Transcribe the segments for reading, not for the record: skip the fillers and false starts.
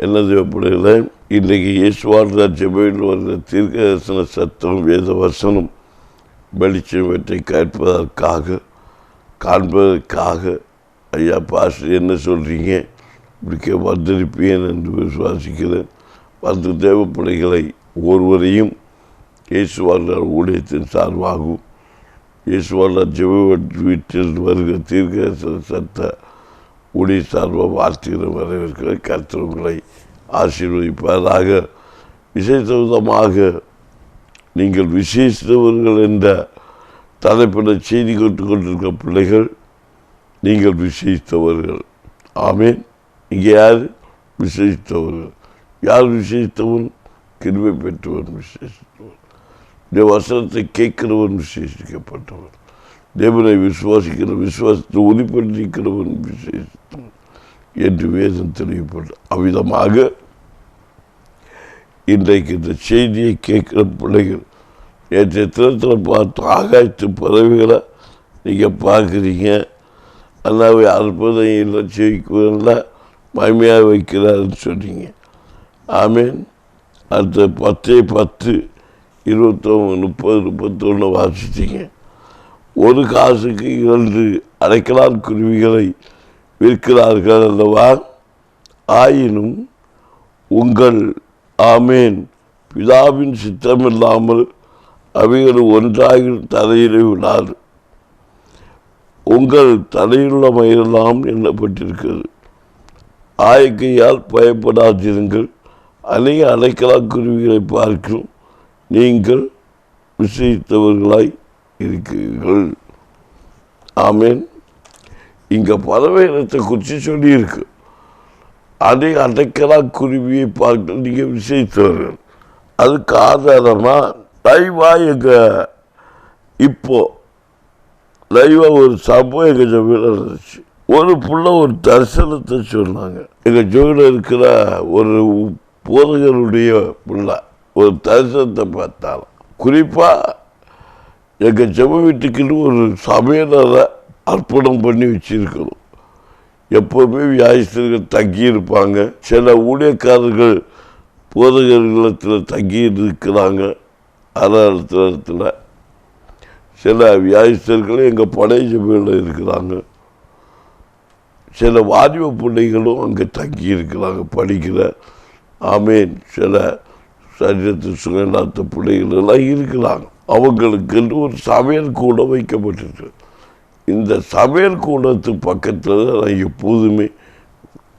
என்ன தேவைப்படுகிற இன்றைக்கு இயேசுவார்ந்த ஜெபத்தில் வருகிற தீர்க்கதரிசன சத்தம் வேத வசனம் வெளிச்சவற்றை காண்பதற்காக ஐயா பாஸ்டர் என்ன சொல்கிறீங்க இப்படிக்க வந்திருப்பேன் என்று விசுவாசிக்கிறேன். வந்து தேவப்பிள்ளைகளை ஒருவரையும் இயேசுவார்ந்த ஊழியத்தின் சார்பாகவும் இயேசுவார்ந்த ஜெப வீட்டில் வருகிற தீர்க்கதரிசன சத்த ஊழிய சார்பாக வாழ்த்துகிற வரவேற்கிற கர்த்தர் உங்களை ஆசீர்வதிப்பதாக. விசேஷமாக நீங்கள் விசேஷவர்கள் என்ற தலைப்பில் செய்தி கொண்டிருக்கிற பிள்ளைகள் நீங்கள் விசேஷித்தவர்கள். ஆமேன். இங்கே யார் விசேஷித்தவர்கள்? யார் விசேஷித்தவன்? கிருபை பெற்றவன் விசேஷித்தவன். இந்த வசனத்தை கேட்கிறவன் விசேஷிக்கப்பட்டவன். தேவனை விசுவாசத்தை உறுதிப்படுத்திக்கிறவன் விசேஷித்தவன் என்று வேதம் தெளிவுபட்டு அவ்விதமாக இன்றைக்கு இந்த செய்தியை கேட்கிற பிள்ளைகள் நேற்றைய தினத்தில் பார்த்து ஆகாயத்து பறவைகளை நீங்கள் பார்க்குறீங்க. அண்ணாவை அற்புதம் இல்லை செவிக்குவதில் மகிமையாக வைக்கிறாருன்னு சொன்னீங்க. ஆமீன். அடுத்த 10 29 30 31 வாசித்தீங்க. ஒரு காசுக்கு 2 அடைக்கலான் குருவிகளை விற்கிறார்கள் அல்லவா? ஆயினும் உங்கள் ஆமேன் பிதாவின் சித்தமில்லாமல் அவைகள் ஒன்றாக தலையிலே விடாது. உங்கள் தலையிலுள்ள மயிரெல்லாம் எண்ணப்பட்டிருக்கிறது. ஆயக்கையால் பயப்படாதிருங்கள். அநேக அடைக்கலான் குருவிகளை பார்க்கும் நீங்கள் விசேஷித்தவர்களாய் இருக்கிறீர்கள். ஆமேன். இங்கே பறவை இனத்தை குறித்து சொல்லியிருக்கு. அநேக அடைக்கலான் குருவியை பார்க்க நீங்கள் விசேஷித்தவர்கள். அதுக்கு ஆதாரமாக லைவாக எங்கள் லைவாக ஒரு சம்பவம் எங்கள் ஜோவில் இருந்துச்சு. ஒரு புள்ள ஒரு தரிசனத்தை சொன்னாங்க. எங்கள் ஜோவில் இருக்கிற ஒரு போதகருடைய புள்ள ஒரு தரிசனத்தை பார்த்தாலும் குறிப்பாக எங்கள் ஜெப வீட்டுக்குன்னு ஒரு சமையலறை அர்ப்பணம் பண்ணி வச்சிருக்கணும். எப்போவுமே வியாதிஸ்தர்கள் தங்கியிருப்பாங்க. சில ஊழியக்காரர்கள் போதகர்களத்தில் தங்கி இருக்கிறாங்க. அறத்தில் சில வியாதிஸ்தர்களும் எங்கள் பழைய ஜெபத்தில் இருக்கிறாங்க. சில வாலிப பிள்ளைகளும் அங்கே தங்கி இருக்கிறாங்க படிக்கிற. ஆமேன். சில சரீரத்து சுகநாத்த பிள்ளைகள் எல்லாம் இருக்கிறாங்க. அவங்களுக்கு ஒரு சமையல் கூடம் வைக்கப்பட்டிருக்கு. இந்த சமையல் கூடத்து பக்கத்தில் நான் எப்போதுமே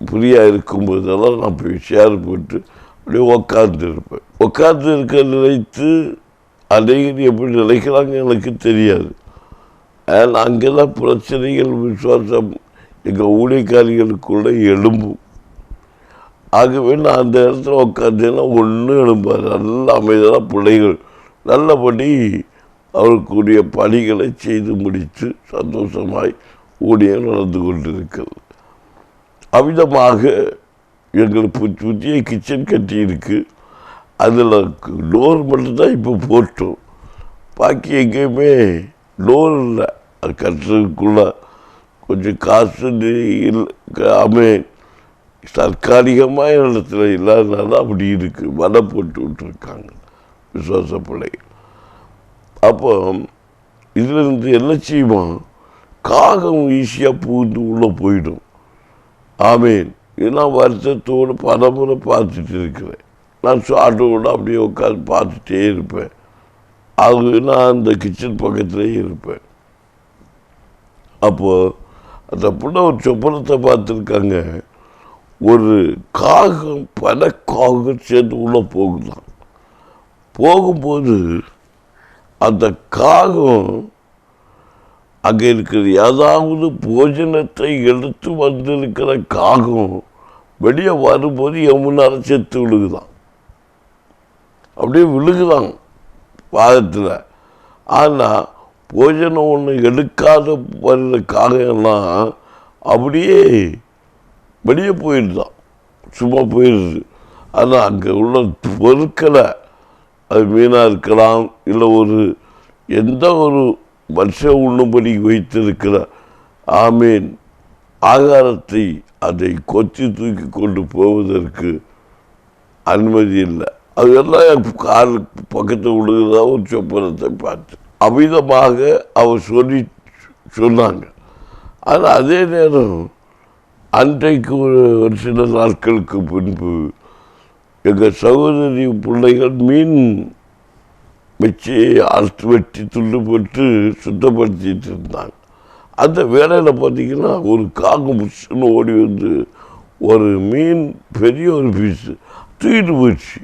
ஃப்ரீயாக இருக்கும்போதெல்லாம் நான் போய் ஷேர் போட்டு அப்படியே உட்கார்ந்து இருக்க நினைத்து அநேகர் எப்படி நினைக்கிறாங்க எனக்கு தெரியாது. ஆனால் அங்கே தான் பிரச்சனைகள் விசுவாசம் எங்கள் ஊழியக்காரிகளுக்குள்ளே எழும்பும். ஆகவே நான் அந்த இடத்துல உட்காந்தேன்னா ஒன்றும் எழும்பாது. நல்ல அமைதியான பிள்ளைகள் நல்லபடி அவர்களுக்குரிய பணிகளை செய்து முடித்து சந்தோஷமாய் ஊழியம் நடந்து கொண்டிருக்கிறது. அவ்விதமாக எங்களுக்கு புதிய கிச்சன் கட்டியிருக்கு. அதில் டோர் மட்டும்தான் இப்போ போட்டோம். பாக்கி எங்கேயுமே டோர் இல்லை. அது கட்டுறதுக்குள்ள கொஞ்சம் காசு தற்காலிகமாக இடத்துல இல்லாதனால அப்படி இருக்குது. வடை போட்டு விட்டுருக்காங்க விசுவாச பிள்ளைகள். அப்போ இதிலிருந்து என்ன செய்வோம்? காகம் ஈஸியாக பூந்து உள்ளே போயிடும். ஆமேன். நான் வருஷத்தோடு பலமுறை பார்த்துட்டு இருக்கிறேன். நான் ஆட்டோட அப்படியே உட்காந்து பார்த்துட்டே இருப்பேன். அது நான் அந்த கிச்சன் பக்கத்துலேயே இருப்பேன். அப்போது அந்த புள்ள ஒரு சொப்பனத்தை பார்த்துருக்காங்க. ஒரு காகம் பல காகம் சேர்ந்து உள்ளே போகுதான். போகும்போது அந்த காகம் அங்கே இருக்கிற ஏதாவது போஜனத்தை எடுத்து வந்திருக்கிற காகம் வெளியே வரும்போது எம்முன்னார செத்து விழுகுதான். அப்படியே விழுகுதான் பாதத்தில். ஆனால் போஜனம் ஒன்று எடுக்காத வருகிற காகம்லாம் அப்படியே வெளியே போயிடுதான். சும்மா போயிடுது. ஆனால் அங்கே உள்ள பொருட்களை அது மீனாக இருக்கலாம், இல்லை எந்த ஒரு மனுஷன் உண்ணும்படி வைத்திருக்கிற ஆமீன் ஆகாரத்தை அதை கொத்தி தூக்கி கொண்டு போவதற்கு அனுமதி இல்லை. அதெல்லாம் கால் பக்கத்தில் விழுகிறதா ஒரு சொப்பனத்தை பார்த்து அமிதமாக அவர் சொன்னாங்க. ஆனால் அதே நேரம் அன்றைக்கு ஒரு சில நாட்களுக்கு பின்பு எங்கள் சகோதரி பிள்ளைகள் மீன் வச்சு அறுத்து வெட்டி துண்டு போட்டு சுத்தப்படுத்திட்டு இருந்தாங்க. அந்த வேலையில் பார்த்தீங்கன்னா ஒரு காகம் புஷ்ன்னு ஓடி வந்து ஒரு மீன் பெரிய ஒரு பீஸு தூக்கிட்டு போயிடுச்சு.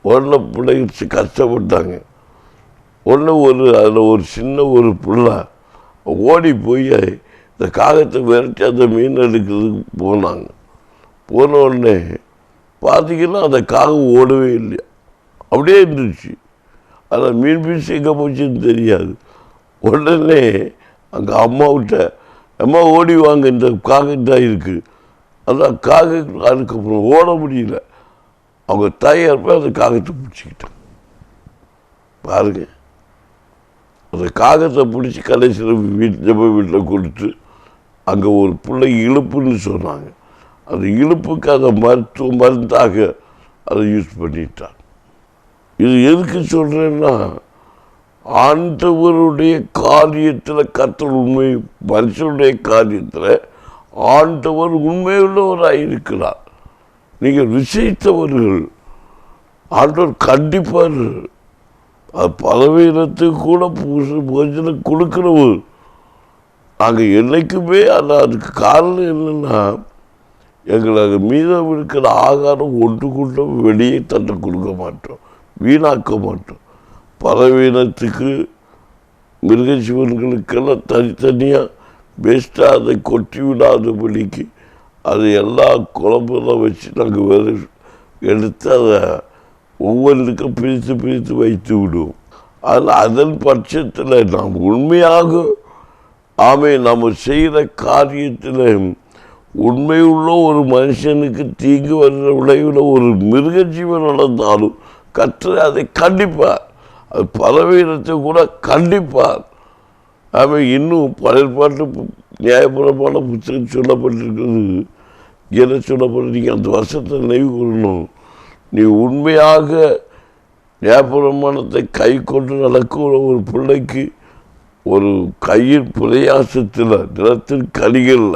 உடனே பிள்ளைங்க கஷ்டப்பட்டாங்க. உடனே அதில் ஒரு சின்ன ஒரு பிள்ளை ஓடி போய் இந்த காகத்தை விரட்டி அந்த மீன் எடுக்கிறதுக்கு போனாங்க. போன உடனே பார்த்தீங்கன்னா அந்த காகம் ஓடவே இல்லையா, அப்படியே இருந்துச்சு. அதில் மீன் பீஸ் எங்கே போச்சுன்னு தெரியாது. உடனே அங்கே அம்மாவிட்ட அம்மா ஓடி வாங்க, இந்த காகம் தான் இருக்குது. அதான் காகம் அதுக்கப்புறம் ஓட முடியல. அவங்க தாயார் போய் அந்த காகத்தை பிடிச்சிக்கிட்டாங்க. பாருங்க, அந்த காகத்தை பிடிச்சி கடைசியில் வீட்டில் கொடுத்து அங்கே ஒரு பிள்ளை இழுப்புன்னு சொன்னாங்க. அந்த இழுப்புக்கு அதை மருந்தாக அதை யூஸ் பண்ணிட்டாங்க. இது எதுக்கு சொல்கிறேன்னா, ஆண்டவருடைய காரியத்தில் கர்த்தர் உண்மை, மனுஷனுடைய காரியத்தில் ஆண்டவர் உண்மையுள்ளவராக இருக்கிறார். நீங்கள் விசைத்தவர்கள் ஆண்டவர் கண்டிப்பார். அது பலவீனத்துக்கு கூட போஜனம் கொடுக்கிறவர். நாங்கள் என்றைக்குமே அதுக்கு காரணம் என்னென்னா, எங்களுக்கு மீதம் இருக்கிற ஆகாரம் ஒன்று கூட வெளியே தட்ட கொடுக்க மாட்டோம், வீணாக்க மாட்டோம். பலவீனத்துக்கு மிருகஜீவன்களுக்கெல்லாம் தனித்தனியாக வேஸ்ட்டாக அதை கொட்டி விடாதபடிக்கு அது எல்லா குழம்பெல்லாம் வச்சு நாங்கள் வேறு எடுத்து அதை ஒவ்வொன்றுக்கும் பிரித்து பிரித்து வைத்து விடுவோம். அதில் அதன் பட்சத்தில் நாம் உண்மையாக நம்ம செய்கிற காரியத்தில் உண்மையுள்ள ஒரு மனுஷனுக்கு தீங்கு வர்ற விளைவில் ஒரு மிருகஜீவன் நடந்தாலும் கர்த்தர் அதை கண்டிப்பார். அது பலவீனத்தை கூட கண்டிப்பார். இன்னும் பழைய பாட்டு நியாயபுரமான புத்தகம் சொல்லப்பட்டிருக்கிறது. என்ன சொல்லப்பட்டு நீங்கள் அந்த வருஷத்தை நினைவு கொள்ளணும். நீ உண்மையாக நியாயபுரமானத்தை கை கொண்டு நடக்கிற ஒரு பிள்ளைக்கு ஒரு கையின் பிரயாசத்தில் நிலத்தின் கனிகளில்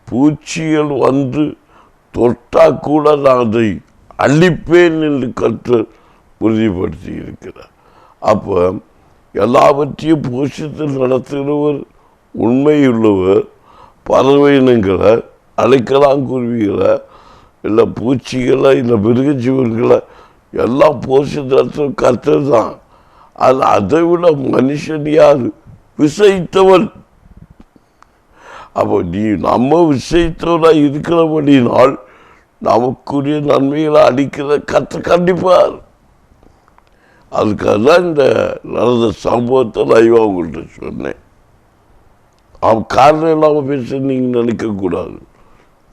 பூச்சிகள் வந்து தொட்டா கூட நான் அதை அழிப்பேன் என்று கர்த்தர் உறுதிப்படுத்தி இருக்கிறார். அப்போ எல்லாவற்றையும் போஷித்து நடத்துகிறவர் உண்மையுள்ளவர். பறவையினங்களை, அழைக்கலாங்குருவிகளை, இல்லை பூச்சிகளை, இல்லை மிருகஜீவன்களை எல்லாம் போஷித்து நடத்துகிற கர்த்தர் தான். அது அதை விட மனுஷன் யார்? விசைத்தவன். அப்போ நம்ம விசைத்தவனாக இருக்கிறபடினால் நமக்குரிய நன்மைகளை அடிக்கிற கர்த்தர் கண்டிப்பார். அதுக்காக தான் இந்த நடந்த சம்பவத்தை லைவாக உங்கள்கிட்ட சொன்னேன். அவன் காரணம் இல்லாமல் பேச நீங்கள் நினைக்கக்கூடாது.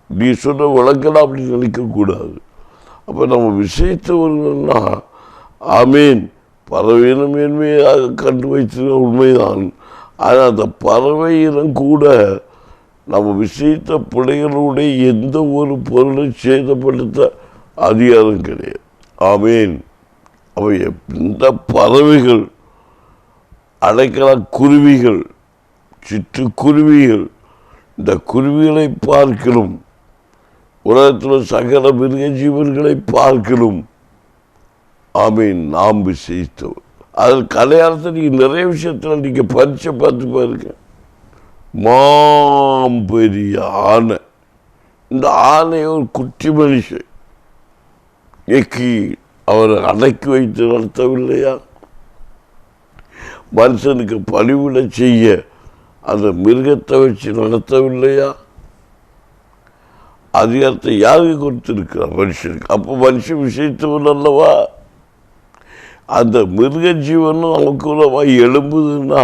நீ சொன்ன விளக்கலாம் அப்படி நினைக்கக்கூடாது. அப்போ நம்ம விசைத்தவர்கள்னா பறவையினம் மேன்மையாக கண்டு வைத்திருக்க உண்மைதான். ஆனால் அந்த பறவையினம் கூட நம்ம விசைத்த பிள்ளைகளுடைய எந்த ஒரு பொருளை சேதப்படுத்த அதிகாரம் கிடையாது. அவை இந்த பறவைகள், அடைக்கல குருவிகள், சிட்டுக்குருவிகள், இந்த குருவிகளை பார்க்கணும், உலகத்தில் சகல மிருக ஜீவன்களை பார்க்கணும் நாம் விசேஷித்தவர். அதில் கல்யாணத்தை நீங்கள் நிறைய விஷயத்தில் நீங்கள் பரிச்சை பார்த்து பாருங்க. பெரிய ஆனை, இந்த ஆணையை ஒரு குட்டி மனுஷன் எக்கி அவரை அடக்கி வைத்து நடத்தவில்லையா? மனுஷனுக்கு பணிவிட செய்ய அந்த மிருகத்தை வச்சு நடத்தவில்லையா? அதிகாரத்தை யாருக்கு கொடுத்திருக்கிறார்? மனுஷனுக்கு. அப்போ மனுஷன் விஷயத்தவன் அல்லவா? அந்த மிருக ஜீவனும் நமக்குள்ளவா எழும்புதுன்னா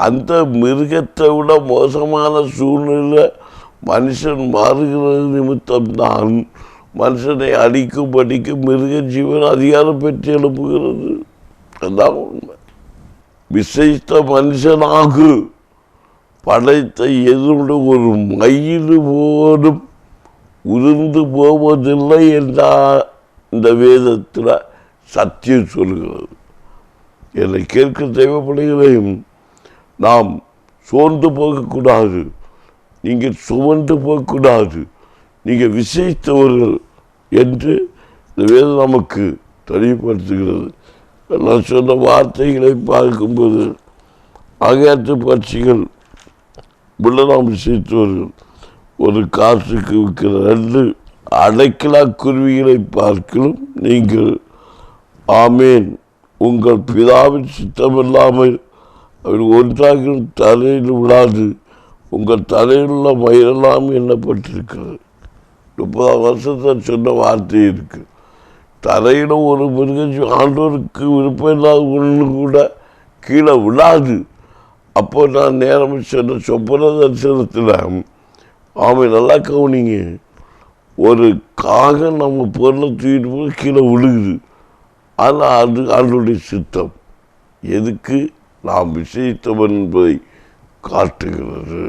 அந்த மிருகத்தை விட மோசமான சூழ்நிலை மனுஷன் மாறுகிறது நிமித்தம்தான் மனுஷனை அடிக்கும்படிக்கு மிருக ஜீவன் அதிகாரம் பெற்று எழுப்புகிறது. அதான் உண்மை. விசேஷ மனுஷனாகு படைத்த எதுவுடைய ஒரு மயில் போலும் உதிர்ந்து போவதில்லை என்றால் இந்த வேதத்தில் சத்தியம் சொல்கிறது. என்னை கேட்க தெய்வ பிள்ளைகளையும் நாம் சோர்ந்து போகக்கூடாது, நீங்கள் சுமந்து போகக்கூடாது, நீங்கள் விசேஷித்தவர்கள் என்று இந்த வேதம் நமக்கு தெளிவுபடுத்துகிறது. நான் சொன்ன வார்த்தைகளை பார்க்கும்போது அகத்து பட்சிகள் நாம் விசேஷித்தவர்கள். ஒரு காசுக்கு விற்கிற 2 அடைக்கலா குருவிகளை பார்க்கலும் நீங்கள் ஆமேன் உங்கள் பிதாவின் சித்தமில்லாமல் அவர் ஒன்றாக தலையில் விடாது, உங்கள் தலையில் உள்ள மயிரெல்லாம் எண்ணப்பட்டிருக்கிறது. 30 வருஷத்தை சொன்ன வார்த்தை இருக்கு. தலையில் ஒரு மிருகம் ஆண்டோருக்கு விருப்பம் இல்லாத ஒன்று கூட கீழே விடாது. அப்போ நான் நேரம் சொன்ன சொப்பன தரிசனத்தில் ஆமை நல்லா கவனிங்க, ஒரு காகம் நம்ம பொருளை தூக்கிட்டு போய் கீழே விழுகுது. ஆனால் அது ஆண்டோடைய சித்தம். எதுக்கு? நாம் விசேஷித்தவன் என்பதை காட்டுகிறது.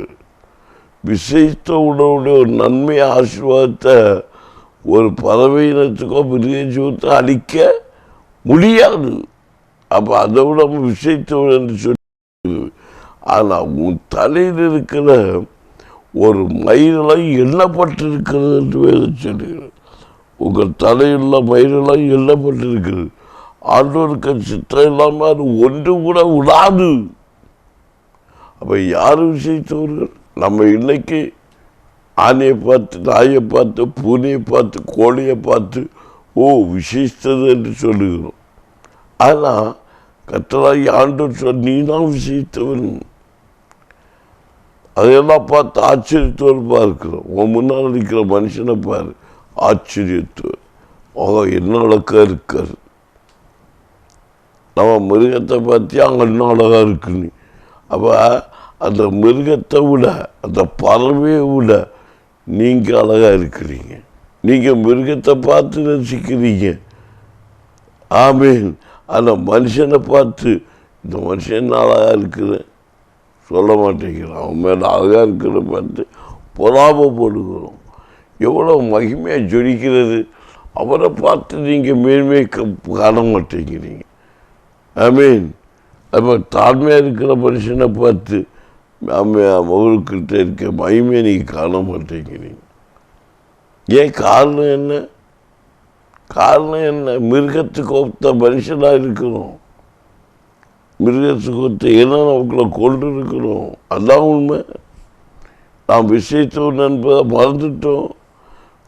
விசேஷித்த உணவுடைய ஒரு நன்மை ஆசீர்வாதத்தை ஒரு பறவை இனத்துக்கோ மிருக ஜீவத்தை அளிக்க முடியாது. அப்போ அதை விட நம்ம விசேஷித்தவன் என்று சொல்லி, ஆனால் உன் தலையில் இருக்கிற ஒரு மயிரெல்லாம் எண்ணப்பட்டிருக்கிறது என்று வேதம் சொல்லுகிறது. உங்கள் தலையுள்ள மயிரெல்லாம் எண்ணப்பட்டிருக்கிறது. ஆண்டோருக்கு சித்திரம் இல்லாமல் அது ஒன்று கூட விடாது. அப்போ யார் விசேஷித்தவர்கள்? நம்ம இன்னைக்கு ஆனையை பார்த்து, நாயை பார்த்து, பூனையை பார்த்து, கோழியை பார்த்து விசேஷித்தது என்று சொல்லுகிறோம். ஆனால் கர்த்தராகிய ஆண்டவர் சொல், நீ தான் விசேஷித்தவன். அதையெல்லாம் பார்த்து ஆச்சரியத்தோடு பார்க்கிறோம். உன் முன்னால் இருக்கிற மனுஷனை பாரு, ஆச்சரியத்தோடு என்ன அழகா இருக்காரு. நம்ம மிருகத்தை பார்த்து அங்கே இன்னும் அழகா இருக்குன்னு. அப்போ அந்த மிருகத்தை விட, அந்த பறவையை விட நீங்கள் அழகாக இருக்கிறீங்க. நீங்கள் மிருகத்தை பார்த்து ரசிக்கிறீங்க. ஆமீன். அந்த மனுஷனை பார்த்து இந்த மனுஷன் அழகாக இருக்குது சொல்ல மாட்டேங்கிறான். அவன் மேலே அழகாக இருக்கிறத பார்த்து பொறாமப்படுகிறோம். எவ்வளோ மகிமையாக ஜொலிக்கிறது. அவரை பார்த்து நீங்கள் மேன்மையை காண மாட்டேங்கிறீங்க. ஆமீன். அப்போ தாழ்மையாக இருக்கிற மனுஷனை பார்த்து அவர்கிட்ட இருக்க மகிமையை நீங்கள் காண மாட்டேங்கிறீங்க. ஏன்? காரணம் என்ன? காரணம் என்ன? மிருகத்துக்கு ஒத்த மனுஷனாக இருக்கிறோம். மிருகத்துக்கு ஒத்த ஏன்னா நமக்குள்ள கொண்டு இருக்கிறோம். அதான் உண்மை. நாம் விசேஷத்தவன் என்பதை மறந்துட்டோம்.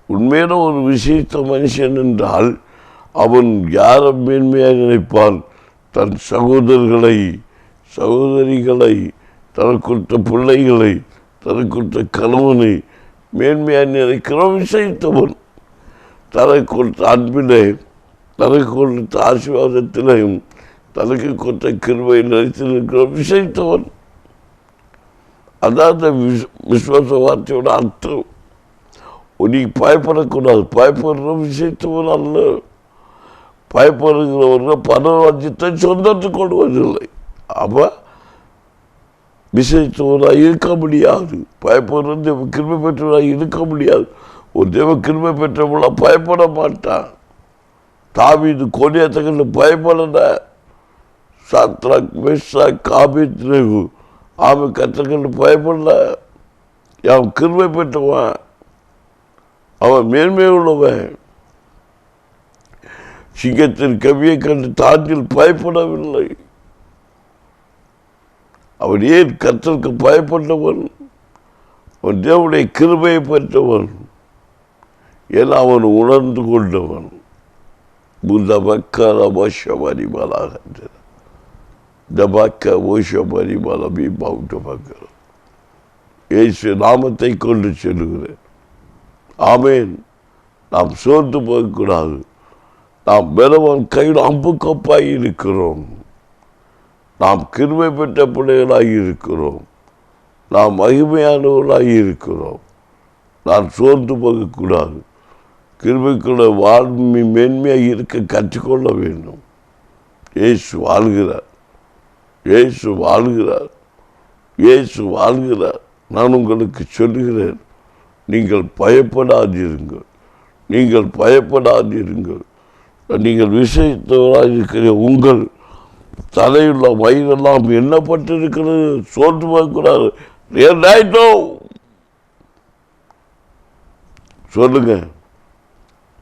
உண்மையான ஒரு விசேஷத்த மனுஷன் என்றால் அவன் யாரை மேன்மையாக நினைப்பான்? தன் சகோதரர்களை, சகோதரிகளை, தனக்குற்ற பிள்ளைகளை, தனக்குற்ற கணவனை மேன்மையாக நினைக்கிற விசேஷத்தவன். தனக்கு கொடுத்த அன்பிலே, தனக்கு கொடுத்த ஆசீர்வாதத்திலையும், தனக்கு கொடுத்த கிருபை நினைத்திருக்கிற விசேஷத்தவன். அதான் அந்த விசுவாச வார்த்தையோட அர்த்தம். நீ பயப்படக்கூடாது. பயப்படுற விசேஷத்தவன் அல்ல. பயப்படுகிறவர்கள் பரராஜ்யத்தை சொந்தத்துக்கு கொள்வதில்லை. அப்போ விசேஷத்தவராக இருக்க முடியாது. பயப்படுற தேவ கிருபை பெற்றவராக இருக்க முடியாது. ஒரு தேவ கிருபை பெற்றவங்கள பயப்பட மாட்டான். தாவீது கோலியாத்துக்கு பயப்படல. சாத்ராக், மேஷாக், ஆபேத்நேகோ அவன் கர்த்தருக்கு பயப்படல. அவன் கிருபை பெற்றவன், அவன் மேன்மை உள்ளவன். சிங்கத்தின் கவியை கண்டு தாண்டில் பயப்படவில்லை. அவன் ஏன்? கர்த்தருக்கு பயப்பட்டவன். அவன் தேவனுடைய கிருபையை பெற்றவன். ஏன்னா அவன் உணர்ந்து கொண்டவன். இயேசு நாமத்தை கொண்டு சொல்லுகிறேன். ஆமேன். நாம் சோர்ந்து போகக்கூடாது. நாம் பெறவன் கையில் அம்பு கொப்பாய் இருக்கிறோம். நாம் கிருபை பெற்ற பிள்ளைகளாகி இருக்கிறோம். நாம் மகிமையானவர்களாகி இருக்கிறோம். நான் சோர்ந்து போகக்கூடாது. கிருபைக்குள்ள வாழ்மை மேன்மையாக இருக்க கற்றுக்கொள்ள வேண்டும். இயேசு வாழ்கிறார். இயேசு வாழ்கிறார். இயேசு வாழ்கிறார். நான் உங்களுக்கு சொல்லுகிறேன், நீங்கள் பயப்படாதிருங்கள், நீங்கள் பயப்படாதிருங்கள். நீங்கள் விசேஷத்தவராக இருக்கிற உங்கள் தலையுள்ள வயிறெல்லாம் எண்ணப்பட்டிருக்கிறது. சோர்ந்து போகக்கூடாது. சொல்லுங்க,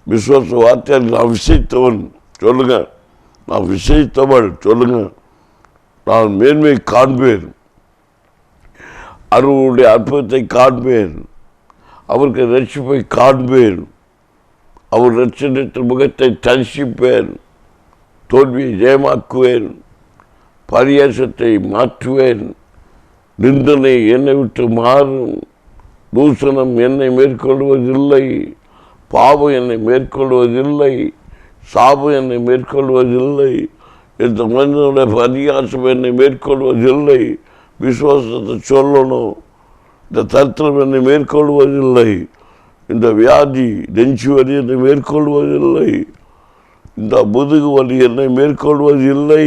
விசுவாச வார்த்தையால் நான் விசைத்தவன் சொல்லுங்க, நான் விசைத்தவள் சொல்லுங்க. நான் மேன்மை காண்பேன், அவருடைய அற்புதத்தை காண்பேன், அவருக்கு ரட்சிப்பை காண்பேன், அவர் ரட்சணத்தின் முகத்தை தரிசிப்பேன், தோல்வியை ஜெயமாக்குவேன், பரியாசத்தை மாற்றுவேன், நிந்தனை என்னை விட்டு மாறும், தூசணம் என்னை மேற்கொள்வதில்லை, பாவம் என்னை மேற்கொள்வதில்லை, சாபம் என்னை மேற்கொள்வதில்லை, இந்த மனிதனுடைய பரியாசம் என்னை மேற்கொள்வதில்லை. விசுவாசத்தை சொல்லணும். இந்த தத்துவம் என்னை மேற்கொள்வதில்லை, இந்த வியாதி நெஞ்சு வலி என்னை மேற்கொள்வதில்லை, இந்த முதுகு வலி என்னை மேற்கொள்வதில்லை,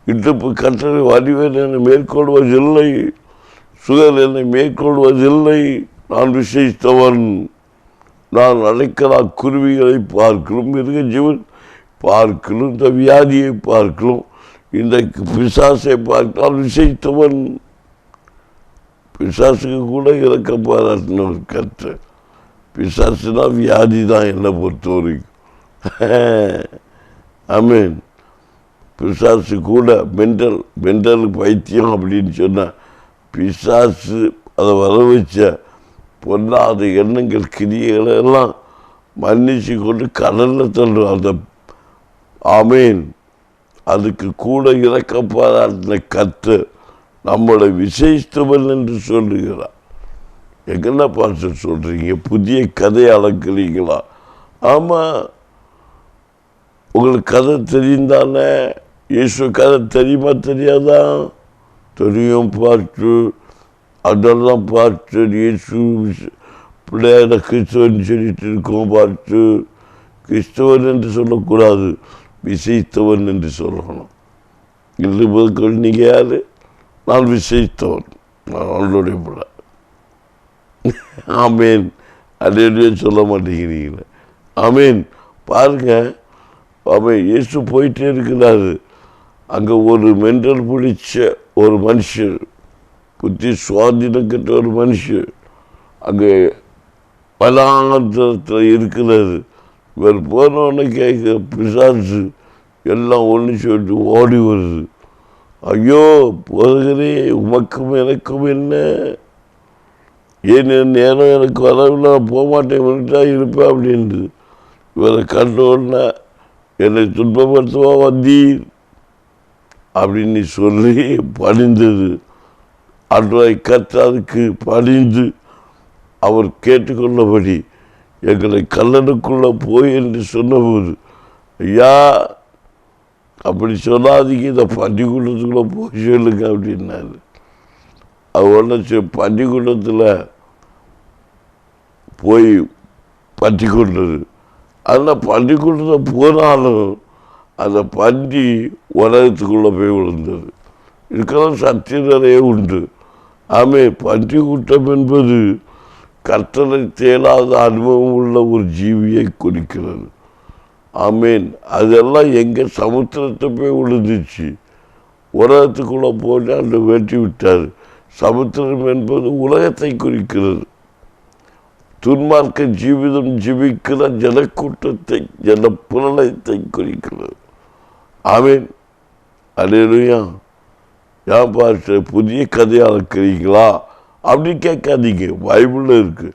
இடுப்பு கட்டளை வலிவேன் என்னை மேற்கொள்வதில்லை, சுகர் என்னை மேற்கொள்வதில்லை. நான் விசேஷித்தவன். நான் அழைக்கலாம் குருவிகளை பார்க்கலும், மிருக ஜீவன் பார்க்கலும், இந்த வியாதியை பார்க்கலும், இந்த பிசாசை பார்க்கலாம் விசேஷித்தவன். பிசாசுக்கு கூட இறக்க பாராட்டின ஒரு கற்று. பிசாசுனா வியாதி தான் என்னை பொறுத்த வரைக்கும். ஆமீன். பிசாசு கூட மென்டல் பைத்தியம் அப்படின்னு சொன்னால் பிசாசு அதை வர வச்ச பொல்லாத எண்ணங்கள் கிரியைகளை எல்லாம் மன்னிச்சு கொண்டு கடலில் தள்ளும் அந்த. ஆமீன். அதுக்கு கூட இறக்க பாராட்டின கற்று நம்மளை விசேஷித்தவன் என்று சொல்லுகிறார். என்ன பார்த்து சொல்கிறீங்க? புதிய கதையை அளக்குறீங்களா? ஆமாம், உங்களுக்கு கதை தெரிந்தானே. இயேசு கதை தெரியுமா தெரியாதா? தெரியும். பார்த்து அதெல்லாம் பார்த்து இயேசு பிள்ளையான கிறிஸ்தவன் சொல்லிட்டு இருக்கோம். பார்த்து கிறிஸ்தவன் என்று சொல்லக்கூடாது, விசேஷித்தவன் என்று சொல்லணும். இல்லை முதல் நீங்கள் யார்? நான் விசேஷித்தவன், நான் அவளுடைய பிள்ளை. ஆமீன். அதே சொல்ல மாட்டேங்கிறீங்களே. ஆமீன். பாருங்க, ஆமீன். இயேசு போயிட்டே இருக்கிறாரு. அங்கே ஒரு மென்டல் பிடிச்ச ஒரு மனுஷன், புத்தி சுவாதீனம் கட்ட ஒரு மனுஷன் அங்கே பலாந்தரத்தில் இருக்கிறாரு. இவர் போனோடனே கேட்க பிசாசு எல்லாம் ஒன்று சொல்லிட்டு ஓடி வருது. ஐயோ போகிறே, உமக்கும் எனக்கும் என்ன? ஏன் நேரம் எனக்கு வரவில்லை, போக மாட்டேன், விட்டா இருப்பேன் அப்படின்ட்டு. இவரை கண்டோன்னா என்னை துன்பப்படுத்துவா வந்தீர் அப்படின்னு சொல்லி பணிந்தது. அன்றாய் கற்றாதுக்கு பணிந்து அவர் கேட்டுக்கொள்ளபடி எங்களை கல்லனுக்குள்ளே போய் என்று சொன்னபோது, ஐயா அப்படி சொல்லாதீங்க, இந்த பண்டிகுண்டத்துக்குள்ளே போய் சொல்லுங்க அப்படின்னாரு. அது ஒன்று பண்டிகுண்டத்தில் போய் பற்றி கொண்டது. அதில் பண்டிகுண்டத்தை போனாலும் அந்த பண்டி உலகத்துக்குள்ளே போய் விழுந்தது. இதுக்கெல்லாம் சத்தியம் நிறைய உண்டு. ஆமே, பன்றி கூட்டம் என்பது கர்த்தரை தேடாத அனுபவம் உள்ள ஒரு ஜீவியை குறிக்கிறது. ஆமீன். அதெல்லாம் எங்கே சமுத்திரத்தை போய் விழுந்துச்சு. உலகத்துக்குள்ளே போட்டு அந்த வெட்டி விட்டார். சமுத்திரம் என்பது உலகத்தை குறிக்கிறது. துன்மார்க்க ஜீவிதம் ஜீவிக்கிற ஜனக்கூட்டத்தை, ஜனப்புலனத்தை குறிக்கிறது. ஆமீன். அல்லேலூயா. ஏன் பாஸ்டர் புதிய கதையாக இருக்கிறீங்களா அப்படி கேட்காதீங்க, பைபிளில் இருக்கு.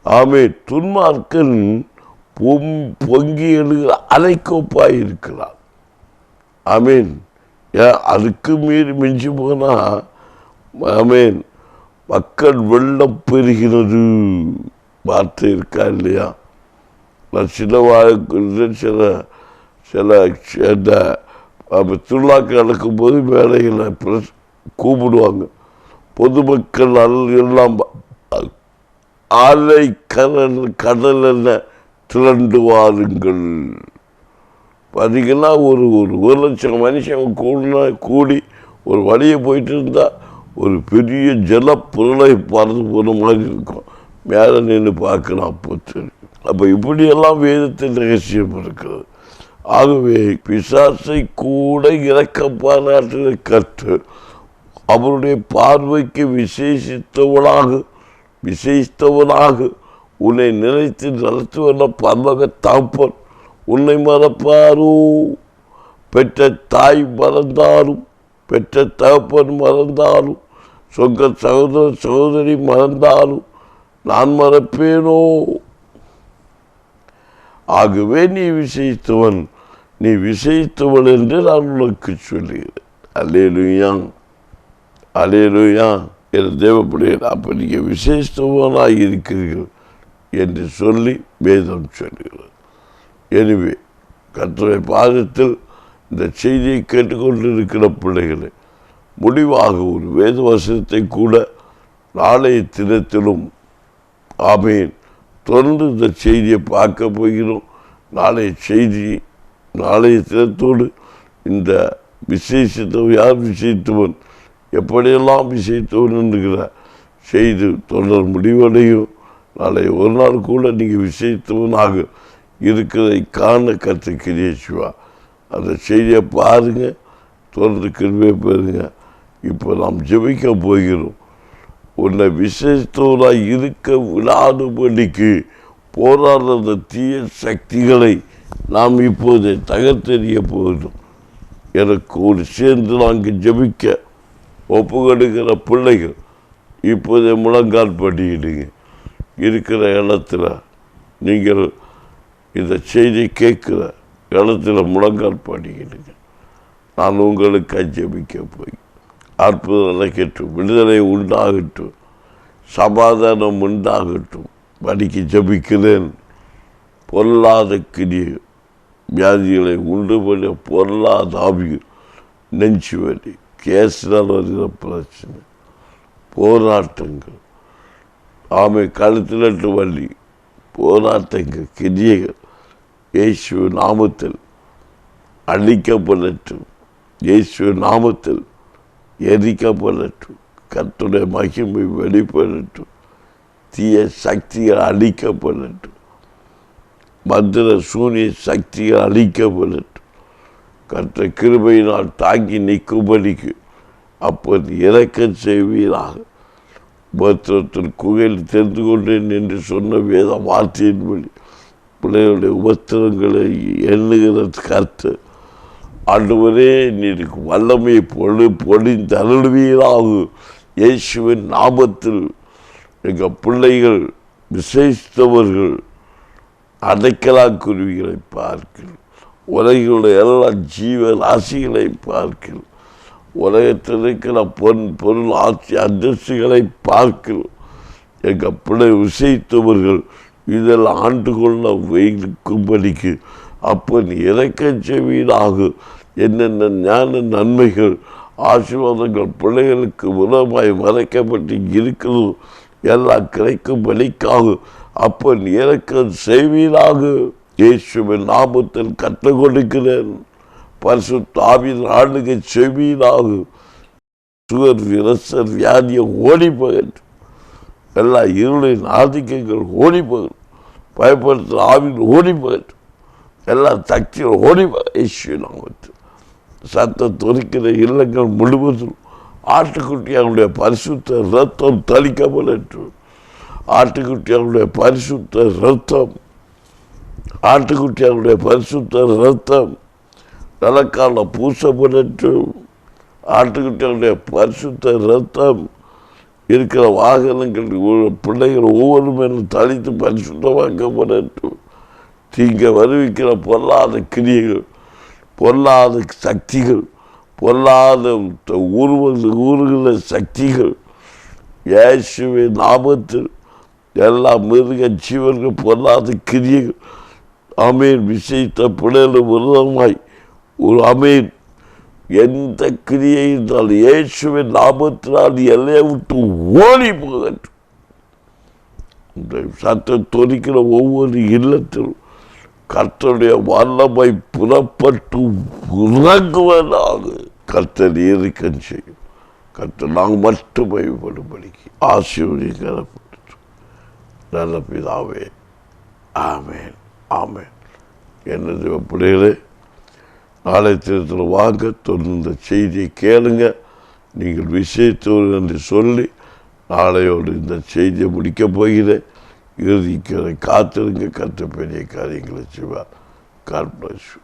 ஆமீன். துன்மார்க்கன் பொங்கி எழுகிற அலைக்கோப்பாக இருக்கிறார். ஆமீன். ஏன் அதுக்கு மீறி மிஞ்சி போனால், ஆமீன், மக்கள் வெள்ளம் பெறுகிறது வார்த்தை இருக்கா இல்லையா? நான் சில திருவிழாக்கள் நடக்கும்போது வேலைகளை கூப்பிடுவாங்க. பொதுமக்கள் எல்லாம் ஆலை கடலில் திரண்டு வாருங்கள். பார்த்தீங்கன்னா ஒரு லட்சம் மனுஷன் கூடி ஒரு வழியை போயிட்டு இருந்தால் ஒரு பெரிய ஜல பொருளை பறந்து போன மாதிரி இருக்கும். மேலே நின்று பார்க்கலாம். அப்போ தெரியும். அப்போ இப்படியெல்லாம் வேதத்தில் ரகசியம் இருக்கிறது. ஆகவே பிசாசை கூட இரக்க பாராட்டுகிற கர்த்தர் அவருடைய பார்வைக்கு விசேஷித்தவனாக உன்னை நினைத்து நடத்துவன பரலோக தகப்பன் உன்னை மறப்பாரோ? பெற்ற தாய் மறந்தாலும், பெற்ற தகப்பன் மறந்தாலும், சொந்த சகோதர சகோதரி மறந்தாலும் நான் மறப்பேனோ? ஆகவே நீ விசேஷித்தவன் என்று நான் உனக்கு சொல்லுகிறேன். அல்லேலூயா, அல்லேலூயா. என் தேவப்பிள்ளைகள், அப்போ நீங்கள் விசேஷித்தவனாக இருக்கிறீர்கள் என்று சொல்லி வேதம் சொல்லுகிறது. எனவே கர்த்தருடைய பாதத்தில் இந்த செய்தியை கேட்டுக்கொண்டிருக்கிற பிள்ளைகளை முடிவாக ஒரு வேத வசனத்தை கூட நாளைய தினத்திலும் ஆமேன் தொடர்ந்து இந்த செய்தியை பார்க்க போகிறோம். நாளைய தினத்தோடு இந்த விசேஷித்தவன் யார் விசேஷித்தவன், எப்படியெல்லாம் விசேஷித்தவன் என்கிற செய்தி தொடர் முடிவடையும். நாளை ஒரு நாள் கூட நீங்கள் விசேஷித்தவனாக இருக்கிறதை காண கர்த்தர் கிரியை செய்வார். அந்த செய்தியை பாருங்கள், தொடர்ந்து கிருபை பெறுங்க. இப்போ நாம் ஜெபிக்க போகிறோம். உன்னை விசேஷத்தவராக இருக்க விடாதபடிக்கு போராடுற தீய சக்திகளை நாம் இப்போது தகர்த்தெறிய போகிறோம். எனக்கு ஒரு சேர்ந்து நாங்கள் ஜெபிக்க ஒப்புக்கொடுக்கிற பிள்ளைகள் இப்போதே முழங்கால் படியிடுங்க. இருக்கிற இடத்துல நீங்கள் இந்த செய்தி கேட்குற இடத்துல முழங்கால் படியிடுங்க. நான் உங்களுக்கு ஜெபிக்க போய் அற்புதம் நடக்கட்டும், விடுதலை உண்டாகட்டும், சமாதானம் உண்டாகட்டும். படிக்க ஜெபிக்கிறேன். பொருளாத கிரியை வியாதிகளை உண்டு பண்ண பொருளாத ஆவிகள், நெஞ்சு வலி, கேஸினால் வருகிற பிரச்சனை, போராட்டங்கள், கழுத்திலட்டு வலி, போராட்டங்கள், கிரியைகள் இயேசு நாமத்தில் அழிக்கப்படட்டும். இயேசு நாமத்தில் எரிக்கப்படட்டும். கர்த்தருடைய மகிமை வெளிப்படட்டும். தீய சக்திகள் அழிக்கப்படட்டும். மந்திர சூனிய சக்திகள் அழிக்கப்படட்டும். கர்த்தர் கிருபையினால் தாங்கி நிற்கும்படிக்கு அப்போது இறக்கம் செய்வீராக. உபத்திரத்தின் குகையில் தெரிந்து கொண்டேன் என்று சொன்ன வேத வார்த்தையின்படி பிள்ளைகளுடைய உபத்திரங்களை எண்ணுகிற கர்த்தர் ஆண்டவரே நீர் வல்லமையை பொழிந்தருள்வீராக. இயேசுவின் நாமத்தில் எங்கள் பிள்ளைகள் விசேஷித்தவர்கள் அடைக்கலாக்குருவிகளை பார்க்கிறோம். உலகிலுடைய எல்லா ஜீவ ராசிகளை பார்க்கிறோம். உலகத்தில் இருக்கிற பொருள் ஆட்சி அந்தஸ்துகளை பார்க்கிறோம். எங்கள் பிள்ளை விசேஷித்தவர்கள் இதில் ஆண்டு கொள்ள வைக்கும்படிக்கு அப்போ நீ இறக்கம் செய்வீராக. என்னென்ன ஞான நன்மைகள் ஆசீர்வாதங்கள் பிள்ளைகளுக்கு உலகமாய் மறைக்கப்பட்டு இருக்கிறது எல்லாம் கிடைக்கும்படிக்காக அப்போ நீ இறக்கம் செய்வீராக. இயேசுவின் நாமத்தில் கற்றுக் கொடுக்கிறேன். பரிசுத்த ஆவியின் ஆளுகை செய்வீராக. சுகர் விரசர் வியாதியை ஓடி போகட்டும். எல்லா இருளின் ஆதிக்கங்கள் ஓடி போகட்டும். பயப்படுத்துகிற ஆவியில் ஓடி போகட்டும். எல்லா சக்தியும் ஓடி இயேசு நாமத்தில் சத்தம் தொலைக்கிற இல்லங்கள் முழுவதும் ஆட்டுக்குட்டியாருடைய பரிசுத்த ரத்தம் தளிக்கப்படட்டும். ஆட்டுக்குட்டியாருடைய பரிசுத்த ரத்தம், ஆட்டுக்குட்டியாருடைய பரிசுத்த ரத்தம் நடக்கால பூசப்படட்டும். ஆட்டுக்குட்டியாருடைய பரிசுத்த ரத்தம் இருக்கிற வாகனங்கள் பிள்ளைகள் ஒவ்வொரு மேலும் தளித்து பரிசுத்தமாக்கப்படட்டும். தீங்க வருவிக்கிற பொருளாத கிரியைகள், பொருளாத சக்திகள், பொருளாத ஊறுகிற சக்திகள் இயேசுவின் நாமத்தில் எல்லா மிருக ஜீவர்கள் பொருளாத கிரியைகள் ஆமேன் விசேஷித்த பிள்ளைகள் விரோதமாய் ஒரு ஆமேன் எந்த கிரியை என்றால் இயேசுவின் நாமத்தினால் எல்லையை விட்டு ஓடி போகட்டும். இந்த சத்தம் தொனிக்கிற ஒவ்வொரு இல்லத்திலும் கர்த்தருடைய வல்லமை புறப்பட்டு உறங்குவதாக. கர்த்தர் இறக்கம் செய்யும். கர்த்தர் நாங்கள் மட்டும் பயப்படும்படிக்கு ஆசீர்வதிக்கப்பட்டு நல்ல பிதாவே. ஆமேன், ஆமேன். என்னது பிள்ளைகளே, நாளை தினத்தில் வாங்க, தொடர்ந்து இந்த செய்தியை கேளுங்க. நீங்கள் விஷயத்தோடு என்று சொல்லி நாளையோடு இந்த செய்தியை முடிக்கப் போகிறேன். இறுதிக்கு காத்திருங்க. கர்த்தர் பெரிய காரியங்களை செய்வார். God bless you.